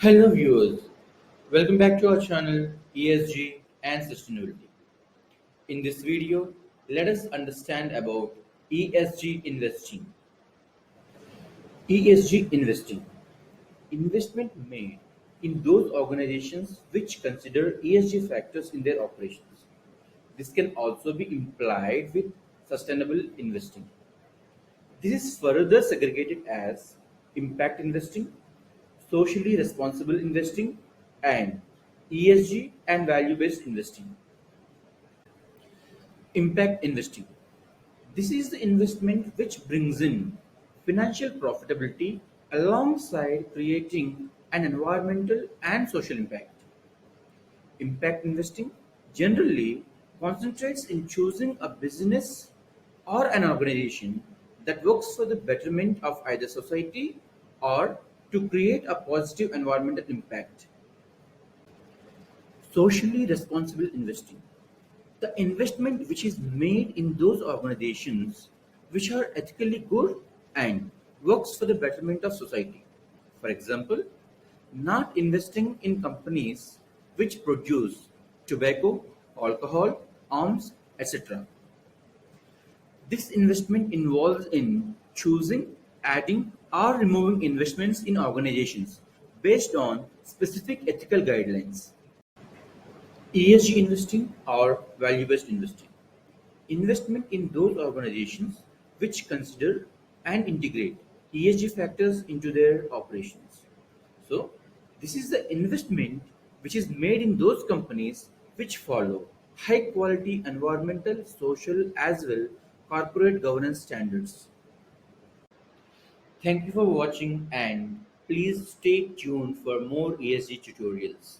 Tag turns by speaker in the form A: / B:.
A: Hello viewers, welcome back to our channel ESG and Sustainability. In this video, let us understand about ESG investing. ESG investing, investment made in those organizations which consider ESG factors in their operations. This can also be implied with sustainable investing. This is further segregated as impact investing, socially responsible investing, and ESG and value based investing. Impact investing. This is the investment which brings in financial profitability alongside creating an environmental and social impact. Impact investing generally concentrates in choosing a business or an organization that works for the betterment of either society or to create a positive environmental impact. Socially responsible investing. The investment which is made in those organizations which are ethically good and works for the betterment of society. For example, not investing in companies which produce tobacco, alcohol, arms, etc. This investment involves in choosing, adding, or removing investments in organizations based on specific ethical guidelines. ESG investing or value based investing. Investment in those organizations which consider and integrate ESG factors into their operations. So, this is the investment which is made in those companies which follow high quality environmental, social, as well corporate governance standards. Thank you for watching and please stay tuned for more ESG tutorials.